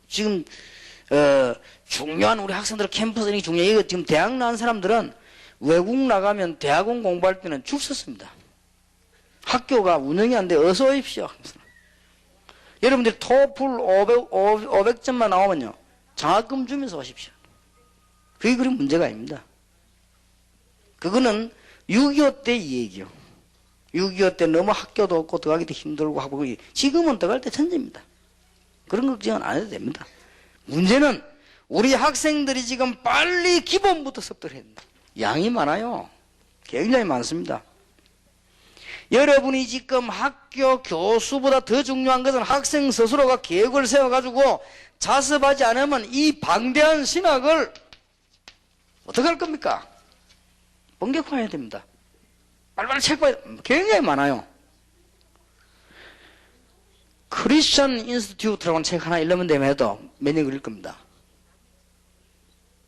Speaker 1: 지금 중요한 우리 학생들 캠퍼스는 중요해요. 이거 지금 대학 나온 사람들은 외국 나가면 대학원 공부할 때는 줄 섰습니다. 학교가 운영이 안 돼. 어서 오십시오. 여러분들 토플 500점만 나오면요 장학금 주면서 오십시오. 그게 그리 문제가 아닙니다. 그거는 6.25 때 이 얘기요. 6.25 때 너무 학교도 없고 들어가기도 힘들고 하고, 지금은 들어갈 때 천재입니다. 그런 걱정은 안 해도 됩니다. 문제는 우리 학생들이 지금 빨리 기본부터 습득해야 됩니다. 양이 많아요. 굉장히 많습니다. 여러분이 지금 학교 교수보다 더 중요한 것은 학생 스스로가 계획을 세워가지고 자습하지 않으면 이 방대한 신학을 어떻게 할 겁니까? 본격화해야 됩니다. 빨리빨리 책 봐야 굉장히 많아요. 크리스천 인스티튜트라고 하는 책 하나 읽으면 되면 해도 몇 년 걸릴 겁니다.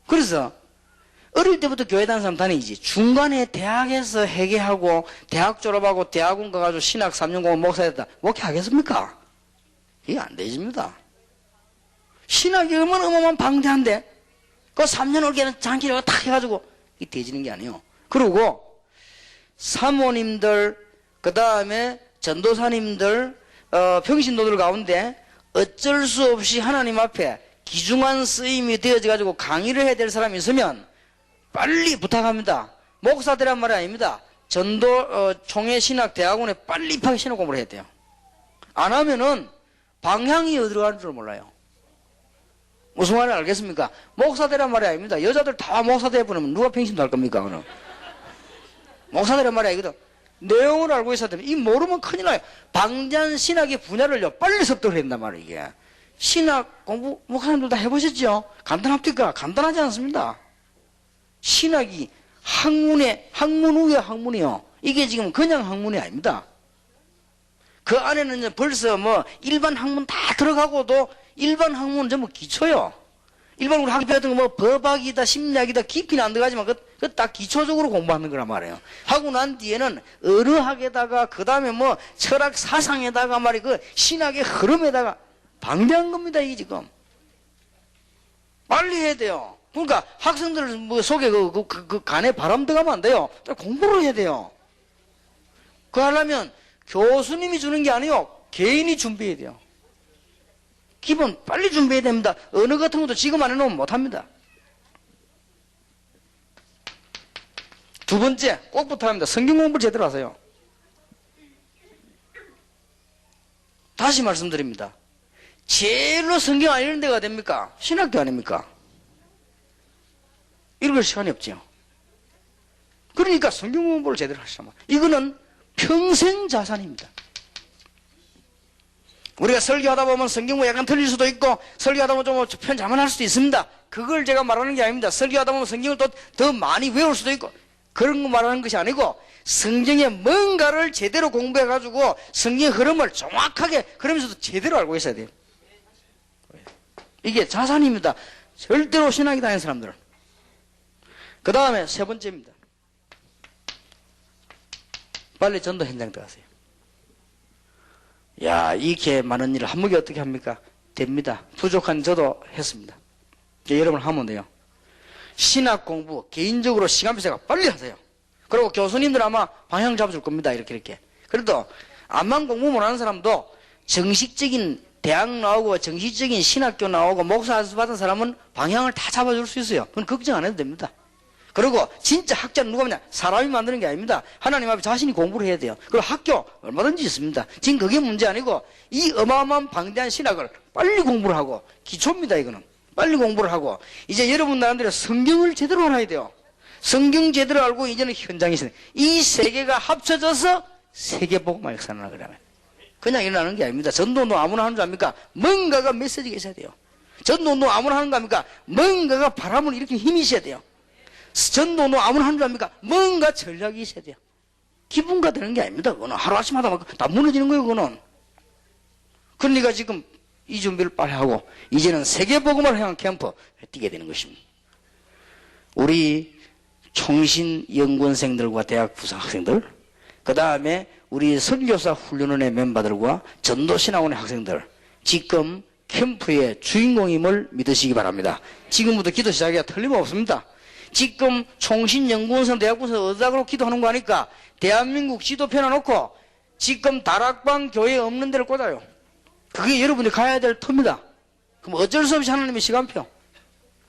Speaker 1: 그래서 어릴 때부터 교회 다니는 사람 다니지, 중간에 대학에서 회계하고 대학 졸업하고 대학원 가가지고 신학 3년 공부 목사했다 목회하겠습니까? 이게 안 되집니다. 신학이 얼마나 어마어마한 방대한데 그 3년 올게는 장기를 탁 해가지고 이게 되지는 게 아니에요. 그리고 사모님들, 그 다음에 전도사님들, 평신도들 가운데 어쩔 수 없이 하나님 앞에 귀중한 쓰임이 되어져가지고 강의를 해야 될 사람이 있으면 빨리 부탁합니다. 목사들란 말이 아닙니다. 전도 총회신학대학원에 빨리 입학해 신학 공부를 해야 돼요. 안 하면은 방향이 어디로 가는 줄 몰라요. 무슨 말인지 알겠습니까? 목사들란 말이 아닙니다. 여자들 다 목사 돼버리면 누가 평신도 할 겁니까? 그럼 목사들란 말이 아니거든. 내용을 알고 있어야 됩니다. 이 모르면 큰일 나요. 방대한 신학의 분야를요 빨리 섭득을 해야 된단 말이에요. 이게 신학 공부 목사님들 다 해보셨죠? 간단합니까? 간단하지 않습니다. 신학이 학문 위에 학문이요. 이게 지금 그냥 학문이 아닙니다. 그 안에는 벌써 일반 학문 다 들어가고도 일반 학문은 전부 기초요. 일반 우리 학교 배웠던 거 법학이다, 심리학이다, 깊이는 안 들어가지만 그거 딱 기초적으로 공부하는 거란 말이에요. 하고 난 뒤에는 어르학에다가 그 다음에 철학 사상에다가 그 신학의 흐름에다가 방대한 겁니다. 이게 지금 빨리 해야 돼요. 그러니까 학생들 속에 그 간에 바람 들어가면 안 돼요. 공부를 해야 돼요. 그거 하려면 교수님이 주는 게 아니요, 개인이 준비해야 돼요. 기본 빨리 준비해야 됩니다. 언어 같은 것도 지금 안 해놓으면 못합니다. 두 번째, 꼭 붙어야 합니다. 성경 공부를 제대로 하세요. 다시 말씀드립니다. 제일로 성경 안 읽는 데가 됩니까? 신학교 아닙니까? 읽을 시간이 없죠. 그러니까 성경 공부를 제대로 하시면 이거는 평생 자산입니다. 우리가 설교하다 보면 성경부 약간 틀릴 수도 있고 설교하다 보면 좀 표현 잘못할 수도 있습니다. 그걸 제가 말하는 게 아닙니다. 설교하다 보면 성경을 또 더 많이 외울 수도 있고 그런 거 말하는 것이 아니고 성경의 뭔가를 제대로 공부해가지고 성경의 흐름을 정확하게 그러면서도 제대로 알고 있어야 돼요. 이게 자산입니다. 절대로 신학이 다니는 사람들은. 그 다음에 세 번째입니다. 빨리 전도 현장 들어가세요. 야, 이렇게 많은 일을 한목에 어떻게 합니까? 됩니다. 부족한 저도 했습니다. 여러분 하면 돼요. 신학 공부 개인적으로 시간 비세가 빨리 하세요. 그리고 교수님들 아마 방향 잡아줄 겁니다. 이렇게. 그래도 암만 공부 못하는 사람도 정식적인 대학 나오고 정식적인 신학교 나오고 목사 안수 받은 사람은 방향을 다 잡아줄 수 있어요. 그건 걱정 안 해도 됩니다. 그리고 진짜 학자는 누가 뭐냐? 사람이 만드는 게 아닙니다. 하나님 앞에 자신이 공부를 해야 돼요. 그리고 학교 얼마든지 있습니다. 지금 그게 문제 아니고 이 어마어마한 방대한 신학을 빨리 공부를 하고 기초입니다. 이거는 빨리 공부를 하고 이제 여러분 나름대로 성경을 제대로 알아야 돼요. 성경 제대로 알고 이제는 현장에 있어요. 이 세 개가 합쳐져서 세계복음화 역사나 그러면 그냥 일어나는 게 아닙니다. 전도운동 아무나 하는 줄 압니까? 뭔가가 메시지가 있어야 돼요. 전도운동 아무나 하는 거 압니까? 뭔가가 바람을 일으키는 힘이 있어야 돼요. 전도운동 아무나 하는 줄 압니까? 뭔가 전략이 있어야 돼요. 기분가 되는 게 아닙니다. 그거는 하루아침 하다 보면 다 무너지는 거예요. 그거는. 그러니까 지금 이 준비를 빨리 하고 이제는 세계복음을 향한 캠프 뛰게 되는 것입니다. 우리 총신연구원생들과 대학 부사학생들, 그 다음에 우리 선교사 훈련원의 멤버들과 전도신학원의 학생들, 지금 캠프의 주인공임을 믿으시기 바랍니다. 지금부터 기도 시작이야 틀림없습니다. 지금 총신연구원생 대학부에서 어디다가 기도하는 거 하니까 대한민국 지도 펴놔놓고 지금 다락방 교회 없는 데를 꽂아요. 그게 여러분이 가야 될 터입니다. 그럼 어쩔 수 없이 하나님의 시간표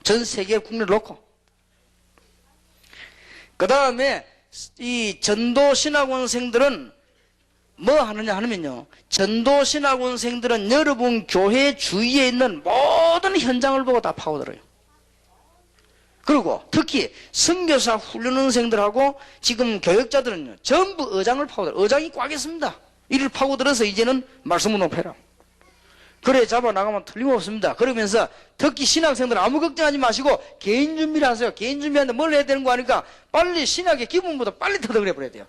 Speaker 1: 전 세계 국내를 놓고 그 다음에 이 전도신학원생들은 뭐 하느냐 하면요, 전도신학원생들은 여러분 교회 주위에 있는 모든 현장을 보고 다 파고들어요. 그리고 특히 선교사 훈련원생들하고 지금 교역자들은요 전부 의장을 파고들어요. 의장이 꽉 있습니다. 이를 파고들어서 이제는 말씀을 높여라. 그래 잡아나가면 틀림없습니다. 그러면서 특히 신학생들은 아무 걱정하지 마시고 개인 준비를 하세요. 개인 준비하는데 뭘 해야 되는 거 아니까 빨리 신학의 기본보다 빨리 터득을 해버려야 돼요.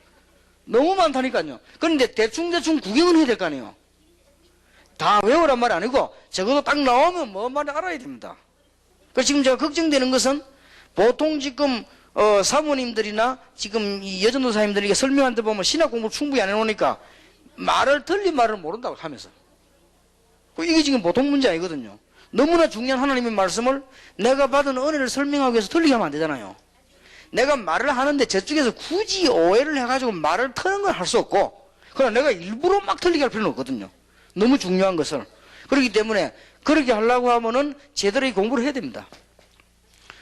Speaker 1: 너무 많다니까요. 그런데 대충 구경은 해야 될 거 아니에요. 다 외우란 말이 아니고 적어도 딱 나오면 뭐 말인지 알아야 됩니다. 그래서 지금 제가 걱정되는 것은 보통 지금 사모님들이나 지금 이 여전도사님들에게 설명할 때 보면 신학 공부를 충분히 안 해놓으니까 말을 틀린 말을 모른다고 하면서 이게 지금 보통 문제 아니거든요. 너무나 중요한 하나님의 말씀을 내가 받은 은혜를 설명하기 위해서 틀리게 하면 안 되잖아요. 내가 말을 하는데 저쪽에서 굳이 오해를 해가지고 말을 트는 건 할 수 없고 그러나 내가 일부러 막 틀리게 할 필요는 없거든요. 너무 중요한 것을. 그렇기 때문에 그렇게 하려고 하면은 제대로 공부를 해야 됩니다.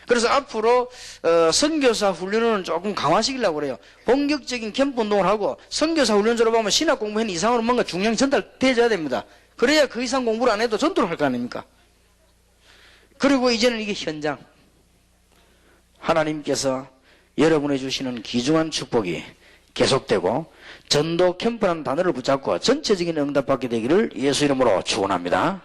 Speaker 1: 그래서 앞으로 선교사 훈련은 조금 강화시키려고 그래요. 본격적인 캠프 운동을 하고 선교사 훈련 졸업하면 신학 공부한 이상으로 뭔가 중량이 전달돼야 됩니다. 그래야 그 이상 공부를 안 해도 전도를 할 거 아닙니까? 그리고 이제는 이게 현장. 하나님께서 여러분에 주시는 귀중한 축복이 계속되고 전도 캠프라는 단어를 붙잡고 전체적인 응답받게 되기를 예수 이름으로 축원합니다.